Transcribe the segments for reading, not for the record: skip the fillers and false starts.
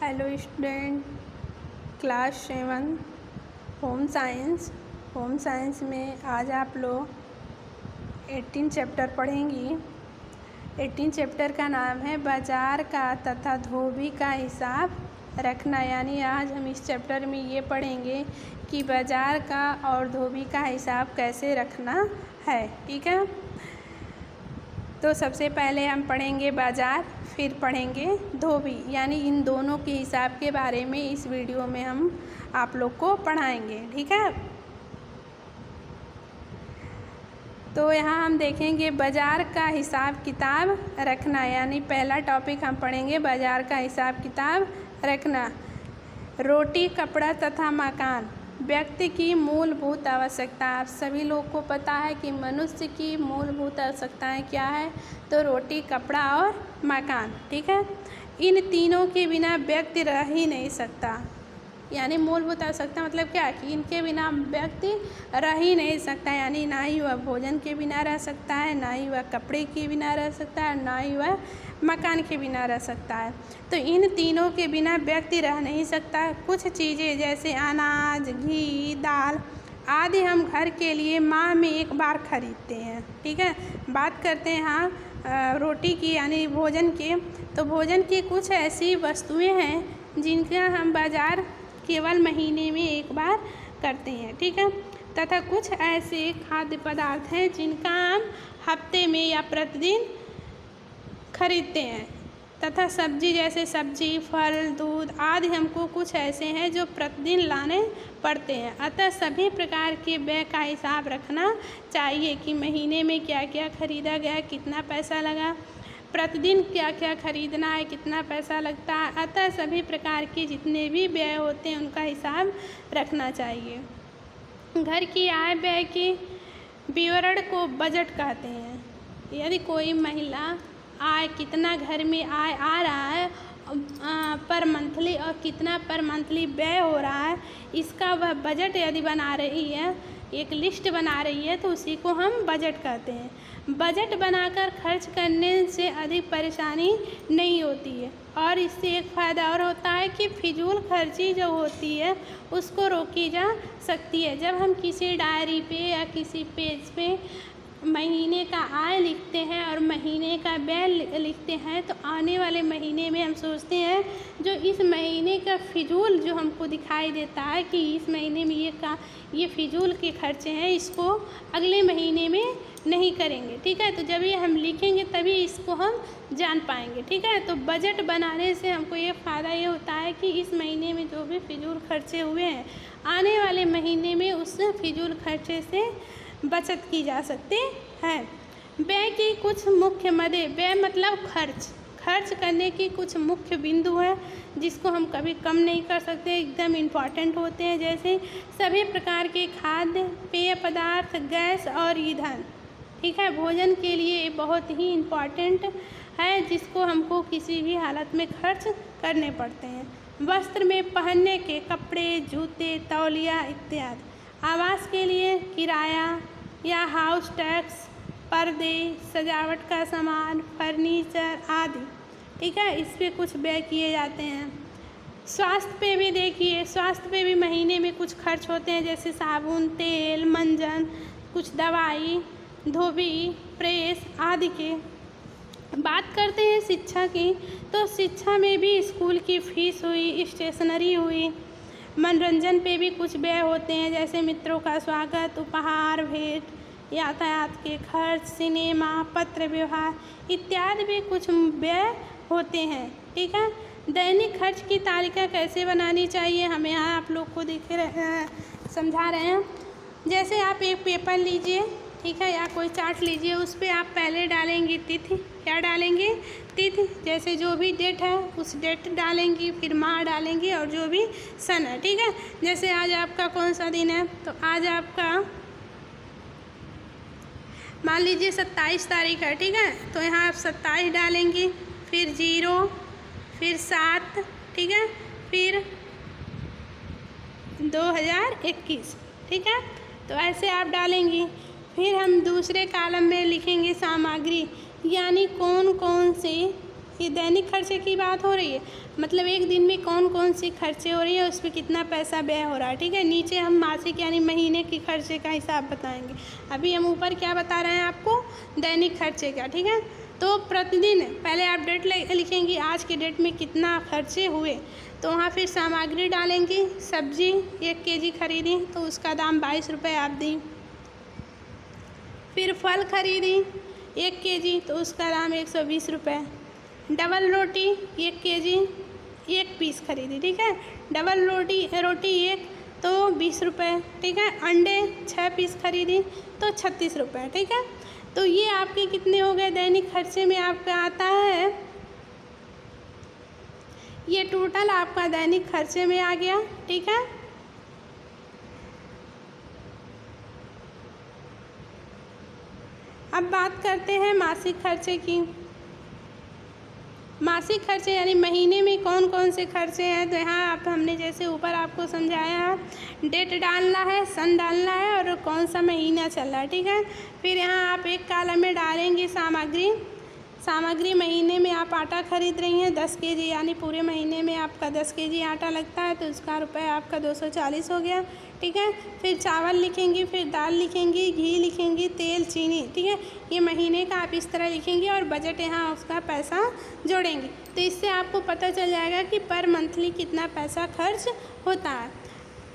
Hello student, class 7 home science में आज आप लोग 18 चैप्टर पढ़ेंगी। 18 चैप्टर का नाम है बाजार का तथा धोबी का हिसाब रखना। यानी आज हम इस चैप्टर में ये पढ़ेंगे कि बाजार का और धोबी का हिसाब कैसे रखना है। ठीक है, तो सबसे पहले हम पढ़ेंगे बाजार, फिर पढ़ेंगे धोबी। यानी इन दोनों के हिसाब के बारे में इस वीडियो में हम आप लोग को पढ़ाएंगे। ठीक है, तो यहाँ हम देखेंगे बाजार का हिसाब किताब रखना। यानी पहला टॉपिक हम पढ़ेंगे बाजार का हिसाब किताब रखना। रोटी, कपड़ा तथा मकान व्यक्ति की मूलभूत आवश्यकता। आप सभी लोग को पता है कि मनुष्य की मूलभूत आवश्यकताएं क्या है, तो रोटी, कपड़ा और मकान। ठीक है, इन तीनों के बिना व्यक्ति रह ही नहीं सकता। यानी मूलभूत आवश्यकता मतलब क्या कि इनके बिना व्यक्ति रह ही नहीं सकता। यानी ना ही वह भोजन के बिना रह सकता है, ना ही वह कपड़े के बिना रह सकता है, ना ही वह मकान के बिना रह सकता है। तो इन तीनों के बिना व्यक्ति रह नहीं सकता। कुछ चीज़ें जैसे अनाज, घी, दाल आदि हम घर के लिए माह में एक बार खरीदते हैं। ठीक है, बात करते हैं हाँ रोटी की यानी भोजन के। तो भोजन की कुछ ऐसी वस्तुएं हैं जिनका हम बाजार केवल महीने में एक बार करते हैं। ठीक है, तथा कुछ ऐसे खाद्य पदार्थ हैं जिनका हम हफ्ते में या प्रतिदिन खरीदते हैं। तथा सब्जी जैसे सब्जी, फल, दूध आदि हमको कुछ ऐसे हैं जो प्रतिदिन लाने पड़ते हैं। अतः सभी प्रकार के व्यय का हिसाब रखना चाहिए कि महीने में क्या क्या खरीदा गया, कितना पैसा लगा, प्रतिदिन क्या क्या खरीदना है, कितना पैसा लगता है। अतः सभी प्रकार के जितने भी व्यय होते हैं उनका हिसाब रखना चाहिए। घर की आय व्यय के विवरण को बजट कहते हैं। यदि कोई महिला आय कितना घर में आय आ रहा है पर मंथली और कितना पर मंथली व्यय हो रहा है, इसका वह बजट यदि बना रही है, एक लिस्ट बना रही है, तो उसी को हम बजट कहते हैं। बजट बनाकर खर्च करने से अधिक परेशानी नहीं होती है। और इससे एक फ़ायदा और होता है कि फिजूल खर्ची जो होती है उसको रोकी जा सकती है। जब हम किसी डायरी पे या किसी पेज पे महीने का आय लिखते हैं और महीने का व्यय लिखते हैं, तो आने वाले महीने में हम सोचते हैं जो इस महीने का फिजूल जो हमको दिखाई देता है कि इस महीने में ये फिजूल के खर्चे हैं, इसको अगले महीने में नहीं करेंगे। ठीक है, तो जब ये हम लिखेंगे तभी इसको हम जान पाएंगे। ठीक है, तो बजट बनाने से हमको ये फ़ायदा ये होता है कि इस महीने में जो भी फिजूल खर्चे हुए हैं, आने वाले महीने में उस फिजूल खर्चे से बचत की जा सकती है। व्यय की कुछ मुख्य मदे, व्यय मतलब खर्च करने की कुछ मुख्य बिंदु है जिसको हम कभी कम नहीं कर सकते, एकदम इम्पॉर्टेंट होते हैं। जैसे सभी प्रकार के खाद्य, पेय पदार्थ, गैस और ईंधन। ठीक है, भोजन के लिए बहुत ही इम्पॉर्टेंट है जिसको हमको किसी भी हालत में खर्च करने पड़ते हैं। वस्त्र में पहनने के कपड़े, जूते, तौलिया इत्यादि। आवास के लिए किराया या हाउस टैक्स, पर्दे, सजावट का सामान, फर्नीचर आदि। ठीक है, इस पे कुछ व्यय किए जाते हैं। स्वास्थ्य पे भी देखिए, स्वास्थ्य पे भी महीने में कुछ खर्च होते हैं जैसे साबुन, तेल, मंजन, कुछ दवाई, धोबी, प्रेस आदि के। बात करते हैं शिक्षा की, तो शिक्षा में भी स्कूल की फीस हुई, स्टेशनरी हुई। मनोरंजन पे भी कुछ व्यय होते हैं जैसे मित्रों का स्वागत, उपहार, भेंट, यातायात के खर्च, सिनेमा, पत्र व्यवहार इत्यादि भी कुछ व्यय होते हैं। ठीक है, दैनिक खर्च की तालिका कैसे बनानी चाहिए हमें यहाँ आप लोग को समझा रहे हैं। जैसे आप एक पेपर लीजिए, ठीक है, या कोई चार्ट लीजिए, उस पर आप पहले डालेंगी तिथि। क्या डालेंगे? तिथि। जैसे जो भी डेट है उस डेट डालेंगी, फिर माह डालेंगी और जो भी सन है। ठीक है, जैसे आज आपका कौन सा दिन है, तो आज आपका मान लीजिए 27 तारीख है। ठीक है, तो यहाँ आप 27 डालेंगी, फिर 0, फिर 7, ठीक है, फिर 2021। ठीक है, तो ऐसे आप डालेंगी। फिर हम दूसरे कॉलम में लिखेंगे सामग्री, यानी कौन कौन से ये दैनिक खर्चे की बात हो रही है, मतलब एक दिन में कौन कौन सी खर्चे हो रही है, उस पर कितना पैसा व्यय हो रहा है। ठीक है, नीचे हम मासिक यानी महीने की खर्चे का हिसाब बताएंगे। अभी हम ऊपर क्या बता रहे हैं आपको, दैनिक खर्चे का। ठीक है, तो प्रतिदिन पहले आप डेट लिखेंगी, आज के डेट में कितना खर्चे हुए, तो वहाँ फिर सामग्री डालेंगी। सब्जी 1 केजी खरीदी तो उसका दाम 22 रुपये आप दी। फिर फल खरीदी 1 केजी तो उसका दाम 120 रुपये। डबल रोटी 1 केजी 1 पीस खरीदी। ठीक है, डबल रोटी 1 तो 20 रुपये। ठीक है, अंडे 6 पीस खरीदी तो 36 रुपये। ठीक है, तो ये आपके कितने हो गए, दैनिक खर्चे में आपका आता है, ये टोटल आपका दैनिक खर्चे में आ गया। ठीक है, अब बात करते हैं मासिक खर्चे की। मासिक खर्चे यानी महीने में कौन कौन से खर्चे हैं, तो यहाँ आप हमने जैसे ऊपर आपको समझाया है, डेट डालना है, सन डालना है और कौन सा महीना चल रहा है। ठीक है, फिर यहाँ आप एक कॉलम में डालेंगे सामग्री महीने में आप आटा खरीद रही हैं 10 केजी, यानी पूरे महीने में आपका 10 केजी आटा लगता है, तो उसका रुपये आपका 240 हो गया। ठीक है, फिर चावल लिखेंगी, फिर दाल लिखेंगी, घी लिखेंगी, तेल, चीनी। ठीक है, ये महीने का आप इस तरह लिखेंगी और बजट यहाँ उसका पैसा जोड़ेंगी, तो इससे आपको पता चल जाएगा कि पर मंथली कितना पैसा खर्च होता है।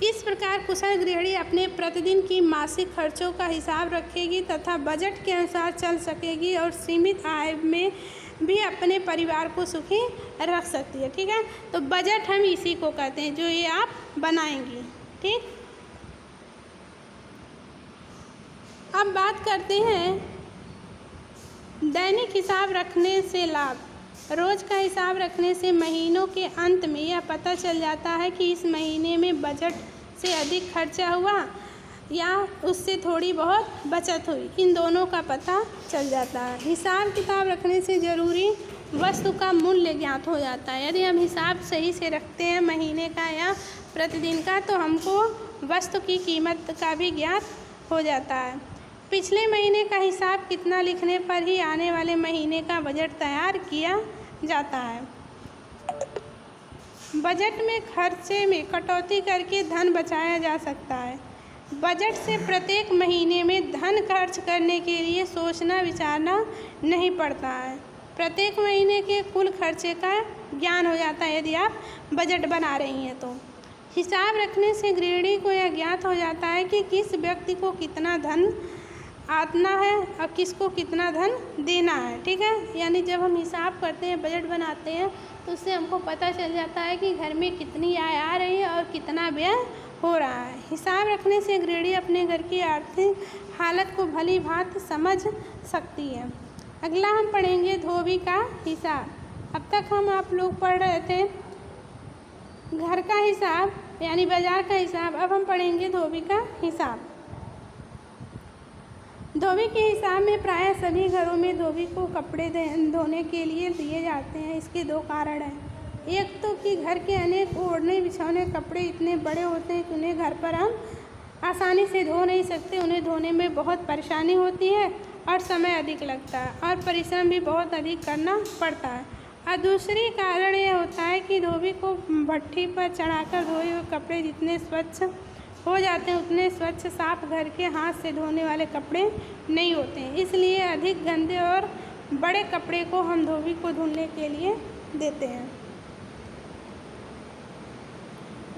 इस प्रकार कुशल गृहिणी अपने प्रतिदिन की मासिक खर्चों का हिसाब रखेगी तथा बजट के अनुसार चल सकेगी और सीमित आय में भी अपने परिवार को सुखी रख सकती है। ठीक है, तो बजट हम इसी को कहते हैं जो ये आप बनाएंगी। ठीक, अब बात करते हैं दैनिक हिसाब रखने से लाभ। रोज़ का हिसाब रखने से महीनों के अंत में यह पता चल जाता है कि इस महीने में बजट से अधिक खर्चा हुआ या उससे थोड़ी बहुत बचत हुई, इन दोनों का पता चल जाता है। हिसाब किताब रखने से ज़रूरी वस्तु का मूल्य ज्ञात हो जाता है। यदि हम हिसाब सही से रखते हैं महीने का या प्रतिदिन का, तो हमको वस्तु की कीमत का भी ज्ञात हो जाता है। पिछले महीने का हिसाब कितना लिखने पर ही आने वाले महीने का बजट तैयार किया जाता है। बजट में खर्चे में कटौती करके धन बचाया जा सकता है। बजट से प्रत्येक महीने में धन खर्च करने के लिए सोचना विचारना नहीं पड़ता है। प्रत्येक महीने के कुल खर्चे का ज्ञान हो जाता है यदि आप बजट बना रही हैं तो। हिसाब रखने से गृहिणी को यह ज्ञात हो जाता है कि किस व्यक्ति को कितना धन आना है और किसको कितना धन देना है। ठीक है, यानी जब हम हिसाब करते हैं, बजट बनाते हैं, तो उससे हमको पता चल जाता है कि घर में कितनी आय आ रही है और कितना व्यय हो रहा है। हिसाब रखने से गृहिणी अपने घर की आर्थिक हालत को भली भांति समझ सकती है। अगला हम पढ़ेंगे धोबी का हिसाब। अब तक हम आप लोग पढ़ रहे थे घर का हिसाब यानी बाजार का हिसाब, अब हम पढ़ेंगे धोबी का हिसाब। धोबी के हिसाब में प्रायः सभी घरों में धोबी को कपड़े धोने के लिए दिए जाते हैं। इसके 2 कारण हैं। एक तो कि घर के अनेक ओढ़ने बिछौने कपड़े इतने बड़े होते हैं कि उन्हें घर पर हम आसानी से धो नहीं सकते, उन्हें धोने में बहुत परेशानी होती है और समय अधिक लगता है और परिश्रम भी बहुत अधिक करना पड़ता है। और दूसरी कारण यह होता है कि धोबी को भट्ठी पर चढ़ाकर धोए हुए कपड़े जितने स्वच्छ हो जाते हैं उतने स्वच्छ साफ घर के हाथ से धोने वाले कपड़े नहीं होते हैं। इसलिए अधिक गंदे और बड़े कपड़े को हम धोबी को धुलने के लिए देते हैं।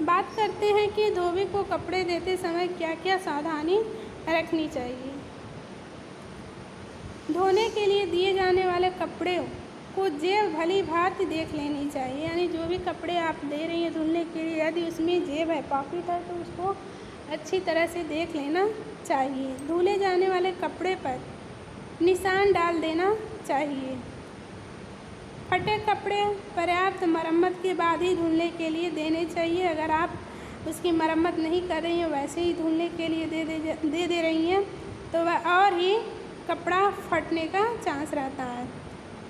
बात करते हैं कि धोबी को कपड़े देते समय क्या क्या सावधानी रखनी चाहिए। धोने के लिए दिए जाने वाले कपड़े को जेब भली भांति देख लेनी चाहिए, यानी जो भी कपड़े आप दे रही हैं धुलने के लिए, यदि उसमें जेब है, पॉकेट है, तो उसको अच्छी तरह से देख लेना चाहिए। धुले जाने वाले कपड़े पर निशान डाल देना चाहिए। फटे कपड़े पर्याप्त मरम्मत के बाद ही धुलने के लिए देने चाहिए। अगर आप उसकी मरम्मत नहीं कर रही हैं, वैसे ही धुलने के लिए दे रही हैं, तो वह और ही कपड़ा फटने का चांस रहता है।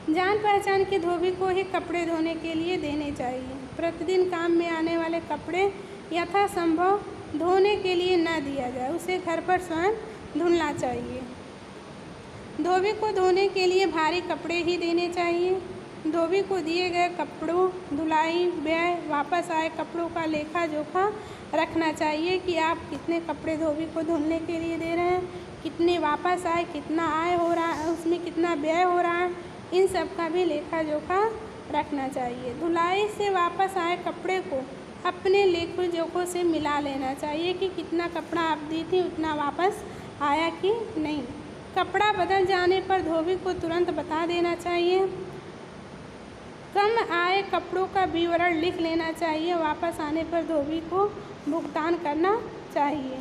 जान पहचान के धोबी को ही कपड़े धोने के लिए देने चाहिए। प्रतिदिन काम में आने वाले कपड़े यथासंभव धोने के लिए न दिया जाए, उसे घर पर स्वयं धुलना चाहिए। धोबी को धोने के लिए भारी कपड़े ही देने चाहिए। धोबी को दिए गए कपड़ों, धुलाई, व्यय, वापस आए कपड़ों का लेखा जोखा रखना चाहिए कि आप कितने कपड़े धोबी को धुलने के लिए दे रहे हैं, कितने वापस आए, कितना आय हो रहा है, उसमें कितना व्यय हो रहा है, इन सब का भी लेखा जोखा रखना चाहिए। धुलाई से वापस आए कपड़े को अपने लेखा जोखों से मिला लेना चाहिए कि कितना कपड़ा आप दी थी उतना वापस आया कि नहीं। कपड़ा बदल जाने पर धोबी को तुरंत बता देना चाहिए। कम आए कपड़ों का विवरण लिख लेना चाहिए। वापस आने पर धोबी को भुगतान करना चाहिए।